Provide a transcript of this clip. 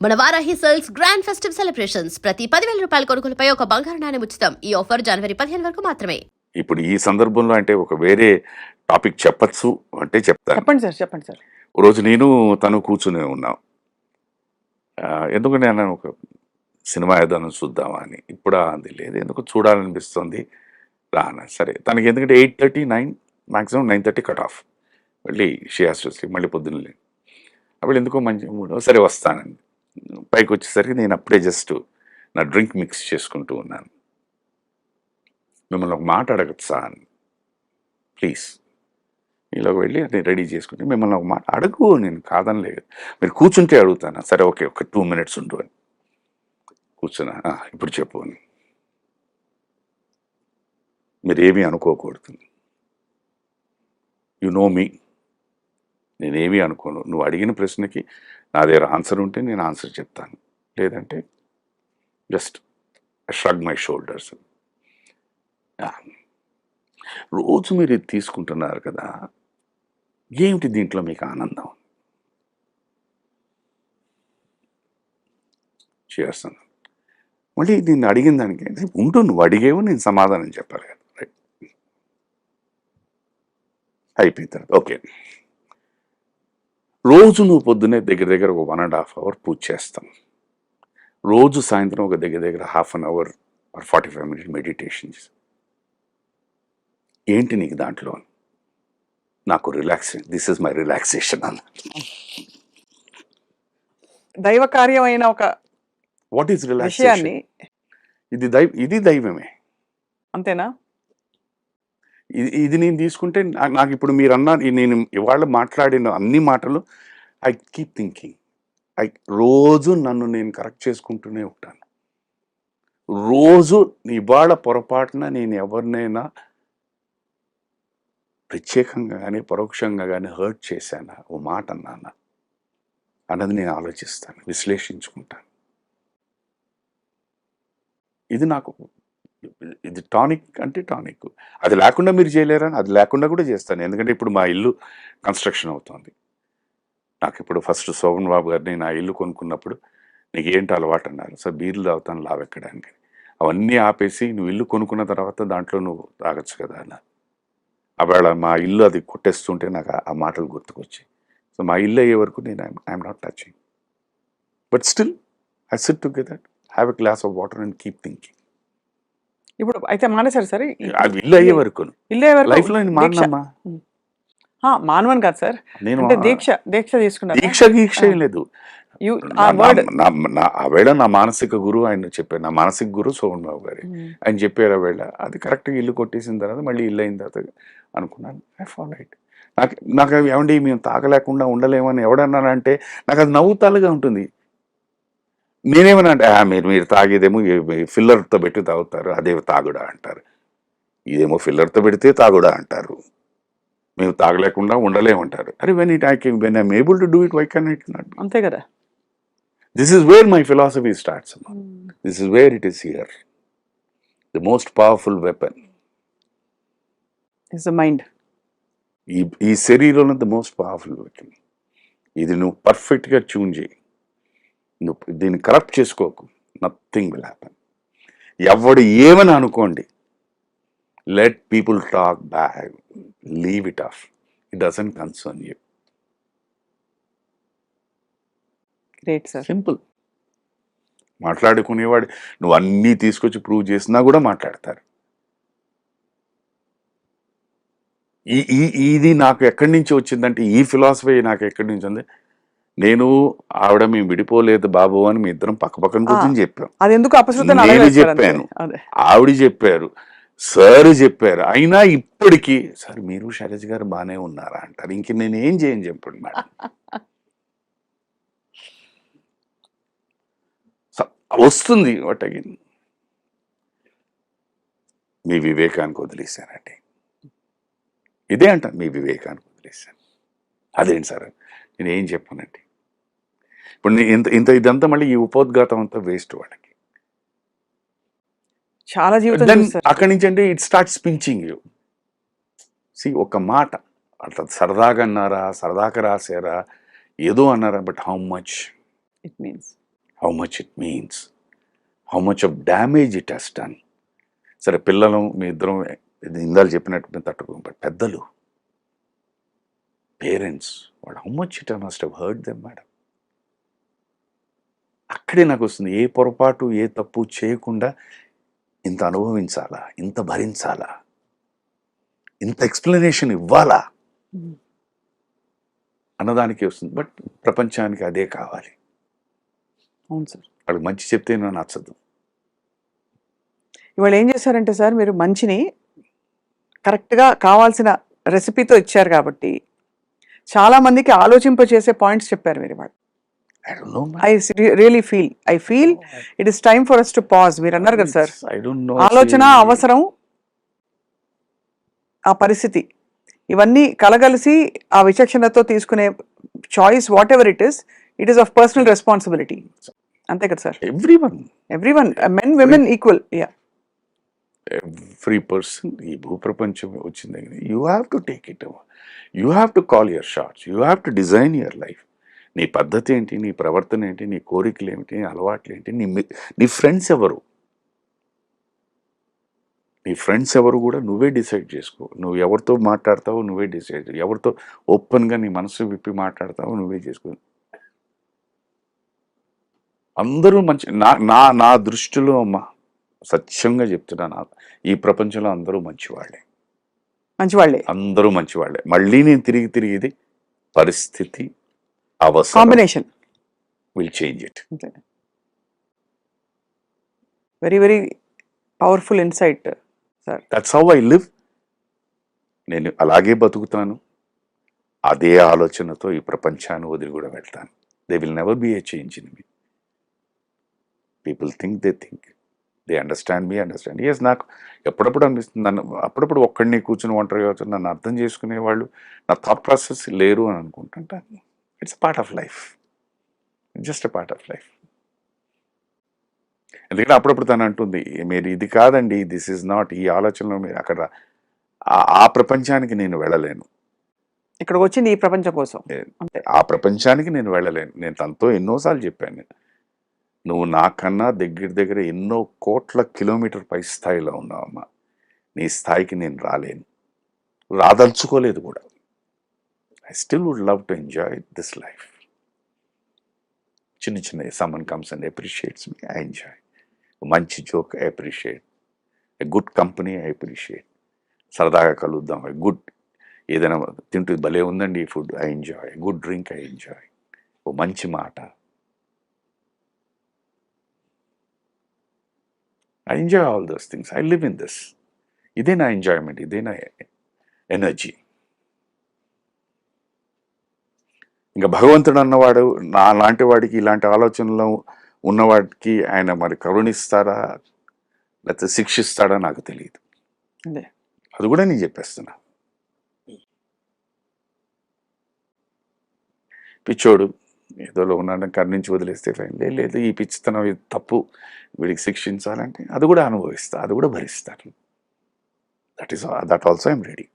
మన Varahi sales grand festive celebrations ప్రతి 10,000 రూపాయల కొనుగోలుపై ఒక బంగారు నాణెం ఉచితం. ఈ ఆఫర్ జనవరి 15 వరకు మాత్రమే. ఇప్పుడు ఈ సందర్భంలో అంటే ఒక వేరే టాపిక్ చెప్పచ్చు అంటే చెప్తాను. చెప్పండి సార్. ఓ రోజు నేను తను కూర్చుని ఉన్నాం. ఎందుకంటే నేను ఒక సినిమా ఏదైనా చూద్దామా అని. ఇప్పుడా అంది లేదు, ఎందుకు చూడాలనిపిస్తుంది రానా. సరే తనకి ఎందుకంటే 8:30 9 మ్యాక్సిమం 9:30 కట్ ఆఫ్. మళ్ళీ షియాస్ మళ్ళీ పొద్దున్న అప్పుడు ఎందుకో మంచి మూడు సరే వస్తానండి. పైకి వచ్చేసరికి నేను అప్పుడే జస్ట్ నా డ్రింక్ మిక్స్ చేసుకుంటూ ఉన్నాను. మిమ్మల్ని ఒక మాట అడగచ్చా అని, ప్లీజ్ మీలోకి వెళ్ళి అది రెడీ చేసుకుంటే మిమ్మల్ని ఒక మాట అడుగు, నేను కాదని లేదు, మీరు కూర్చుంటే అడుగుతాను. సరే ఓకే, ఒక 2 minutes ఉండు అని కూర్చున్నా. ఇప్పుడు చెప్పు అని. మీరేమీ అనుకోకూడదు, యు నో మీ, నేనేమీ అనుకోను. నువ్వు అడిగిన ప్రశ్నకి నా దగ్గర ఆన్సర్ ఉంటే నేను ఆన్సర్ చెప్తాను, లేదంటే జస్ట్ షగ్ మై షోల్డర్స్. రోజు మీరు ఇది తీసుకుంటున్నారు కదా, ఏమిటి దీంట్లో మీకు ఆనందం చేస్తాను. మళ్ళీ దీన్ని అడిగిన దానికి ఉంటూ నువ్వు అడిగేవు, నేను సమాధానం చెప్పాలి కదా. రైట్, అయిపోయిన తర్వాత ఓకే. రోజు నువ్వు పొద్దున్నే దగ్గర దగ్గర ఒక 1.5 hour పూజ చేస్తాం. రోజు సాయంత్రం ఒక దగ్గర దగ్గర 1/2 hour or 45 minutes మెడిటేషన్. ఏంటి నీకు దాంట్లో? నాకు relaxation, this is my relaxation అన్న. దైవ కార్యమైన ఒక వాట్ ఈస్ రిలాక్సేషన్? ఇది దైవమే, అంతేనా? ఇది నేను తీసుకుంటే నాకు ఇప్పుడు మీరు అన్న నేను ఇవాళ మాట్లాడిన అన్ని మాటలు ఐ కీప్ థింకింగ్. రోజు నన్ను నేను కరెక్ట్ చేసుకుంటూనే ఉంటాను. రోజు ఇవాళ పొరపాటున నేను ఎవరినైనా ప్రత్యేకంగా కానీ పరోక్షంగా కానీ హర్ట్ చేశానా, ఓ మాట అన్నానా అన్నది నేను ఆలోచిస్తాను, విశ్లేషించుకుంటాను. ఇది నాకు, ఇది టానిక్ అంటే టానిక్. అది లేకుండా మీరు చేయలేరని, అది లేకుండా కూడా చేస్తాను. ఎందుకంటే ఇప్పుడు మా ఇల్లు కన్స్ట్రక్షన్ అవుతుంది. నాకు ఇప్పుడు ఫస్ట్ శోభన్ బాబు గారిని నా ఇల్లు కొనుక్కున్నప్పుడు నీకు ఏంటి అలవాటు అన్నారు. సార్ బీర్లు తాగుతాను లావెక్కడానికి. అవన్నీ ఆపేసి నువ్వు ఇల్లు కొనుక్కున్న తర్వాత దాంట్లో నువ్వు తాగొచ్చు కదా అన్నారు. అవాళ మా ఇల్లు అది కొట్టేస్తుంటే నాకు ఆ మాటలు గుర్తుకొచ్చాయి. సో మా ఇల్లు అయ్యే వరకు నేను I'm not touching, but still I SIT together, have a glass of water and keep thinking. ఇప్పుడు అయితే మానేశారు సార్? అది ఇల్లు అయ్యే వరకు లైఫ్ లో నేను మానమ్మా. మానవని కాదు సార్, నేను దీక్ష తీసుకున్నాను. దీక్ష ఏం లేదు. ఆవేళ నా మానసిక గురువు ఆయన చెప్పారు, నా మానసిక గురువు శోభన్ బాబు గారు ఆయన చెప్పారు. ఆవేళ అది కరెక్ట్గా ఇల్లు కొట్టేసిన తర్వాత మళ్ళీ ఇల్లు అయిన తర్వాత అనుకున్నాను ఐ ఫాలో ఇట్. నాకు ఏమండి మేము తాగలేకుండా ఉండలేమని ఎవడన్నానంటే నాకు అది నవ్వుతాలుగా ఉంటుంది. నేనేమన్నా అంటే మీరు తాగేదేమో ఫిల్లర్తో పెట్టి తాగుతారు, అదే తాగుడా అంటారు. ఇదేమో ఫిల్లర్తో పెడితే తాగుడా అంటారు, మేము తాగలేకుండా ఉండలేమంటారు. అరే when I'm able to do it, why can it not? అంతే కదా. This is where my philosophy starts. This is where it is here. The most powerful weapon is the mind. ఈ శరీరంలో ద మోస్ట్ పవర్ఫుల్ వెపన్. ఇది నువ్వు పర్ఫెక్ట్గా tune చేయి, నువ్వు దీన్ని కరప్ట్ చేసుకోకు, నథింగ్ విల్ హ్యాపన్. ఎవడు ఏమని అనుకోండి, let people talk bad, leave it off, it doesn't concern you. Great sir. Simple. మాట్లాడుకునేవాడు నువ్వు అన్నీ తీసుకొచ్చి ప్రూవ్ చేసినా కూడా మాట్లాడతారు. ఇది నాకు ఎక్కడి నుంచి వచ్చిందంటే, ఈ ఫిలాసఫీ నాకు ఎక్కడి నుంచి ఉంది. నేను ఆవిడ మేము విడిపోలేదు బాబు అని మీ ఇద్దరం పక్కపక్కన కూర్చొని చెప్పాం. నేను చెప్పాను, ఆవిడ చెప్పారు, సార్ చెప్పారు. అయినా ఇప్పటికీ సార్ మీరు శైలజ గారు బాగానే ఉన్నారా అంటారు. ఇంక నేను ఏం చేయను చెప్పండి మేడం. వస్తుంది వాట్ అగైన్, మీ వివేకానికి వదిలేశానండి. ఇదే అంటాను, మీ వివేకానికి వదిలేశాను. అదేంటి సార్ నేను ఏం చెప్పానండి. ఇప్పుడు ఇంత ఇదంతా మళ్ళీ ఈ ఉపోద్ఘాతం అంతా వేస్ట్ వాళ్ళకి. చాలా జీవితం అక్కడి నుంచి అంటే it start pinching you. See ఒక మాట అట్లా సరదాగా అన్నారా, సరదాగా రాసారా, ఏదో అన్నారా, but how much it means how much it means, how much of damage it has done. సరే పిల్లలు మీ ఇద్దరం ఇందాలు చెప్పినట్టు మేము తట్టుకోం, బట్ పెద్దలు, పేరెంట్స్, వాళ్ళు how much it must have hurt them madam. అక్కడే నాకు వస్తుంది, ఏ పొరపాటు ఏ తప్పు చేయకుండా ఇంత అనుభవించాలా, ఇంత భరించాలా, ఇంత ఎక్స్ప్లెనేషన్ ఇవ్వాలా అన్నదానికి వస్తుంది. బట్ ప్రపంచానికి అదే కావాలి. అవును సార్. వాళ్ళకి మంచి చెప్తే నాకు నచ్చదు. ఇవాళ ఏం చేశారంటే సార్, మీరు మంచిని కరెక్ట్గా కావాల్సిన రెసిపీతో ఇచ్చారు కాబట్టి చాలా మందికి ఆలోచింపచేసే పాయింట్స్ చెప్పారు మీరు ఇవాళ. I don't know, man. I really feel it is time for us to pause. మీరు అన్నారు కదా సార్, I don't know. ఆలోచన, See, అవసరం, ఆ పరిస్థితి, ఇవన్నీ కలగలిసి ఆ విచక్షణతో తీసుకునే choice what ever it is of personal responsibility. అంతే కదా sir? everyone, men women equal. every person, ఈ భూప్రపంచం వచ్చిన దగ్గర you have to take it, you have to call your shots, you have to design your life. నీ పద్ధతి ఏంటి, నీ ప్రవర్తన ఏంటి, నీ కోరికలు ఏమిటి, నీ అలవాట్లు ఏంటి, నీ ఫ్రెండ్స్ ఎవరు, నీ ఫ్రెండ్స్ ఎవరు కూడా నువ్వే డిసైడ్ చేసుకో. నువ్వు ఎవరితో మాట్లాడతావో నువ్వే డిసైడ్, ఎవరితో ఓపెన్గా నీ మనసు విప్పి మాట్లాడతావో నువ్వే చేసుకో. అందరూ మంచి, నా దృష్టిలో అమ్మ సత్యంగా చెప్తున్నా, ఈ ప్రపంచంలో అందరూ మంచివాళ్ళే, అందరూ మంచివాళ్ళే. మళ్ళీ నేను తిరిగి ఇది పరిస్థితి, అవసరం, combination will change it. Very very powerful insight sir. That's how I live. నేను అలాగే బతుకుతాను, అదే ఆలోచనతో ఈ ప్రపంచాన్ని వదిలి కూడా వెళ్తాను. They will never be a change in me. People think they understand me. Yes, నాకు ఎప్పుడప్పుడు అనిపిస్తుంది, నన్ను అప్పుడప్పుడు ఒక్కడిని కూర్చుని ఒంటరి కావచ్చు, నన్ను అర్థం చేసుకునే వాళ్ళు నా థాట్ ప్రాసెస్ లేరు అని అనుకుంటుంటాను. It's a part of life, just a part of life. ఎందుకంటే అప్పుడప్పుడు తను అంటుంది, మీరు ఇది కాదండి, దిస్ ఈజ్ నాట్, ఈ ఆలోచనలో మీరు అక్కడ ఆ ప్రపంచానికి నేను వెళ్ళలేను, ఇక్కడికి వచ్చింది ఈ ప్రపంచం కోసం, ఆ ప్రపంచానికి నేను వెళ్ళలేను. నేను తనతో ఎన్నోసార్లు చెప్పాను, నువ్వు నాకన్నా దగ్గర ఎన్నో కోట్ల కిలోమీటర్ పై స్థాయిలో ఉన్నావమ్మా, నీ స్థాయికి నేను రాలేను, రాదలుచుకోలేదు కూడా. I still would love to enjoy this life. చిన్న someone comes and appreciates me, I enjoy. మంచి joke I appreciate, a good company I appreciate, సరదాగా కలుద్దాం, గుడ్ ఏదైనా తింటూ భలే ఉందండి ఈ food, I enjoy, good drink I enjoy, ఓ మంచి మాట, I enjoy all those things. I live in this. ఇదే నా ఎంజాయ్మెంట్, ఇదే నా ఎనర్జీ. ఇంకా భగవంతుడు అన్నవాడు నా లాంటి వాడికి, ఇలాంటి ఆలోచనలో ఉన్నవాడికి ఆయన మరి కరుణిస్తాడా లేకపోతే శిక్షిస్తాడా నాకు తెలియదు. అది కూడా నేను చెప్పేస్తున్నా. పిచ్చోడు ఏదోలో ఉన్నాడని కరుణించి వదిలేస్తే ఫైన్, లేదు ఈ పిచ్చితనం, ఇది తప్పు, వీడికి శిక్షించాలంటే అది కూడా అనుభవిస్తా, అది కూడా భరిస్తాను. That also I'm ready.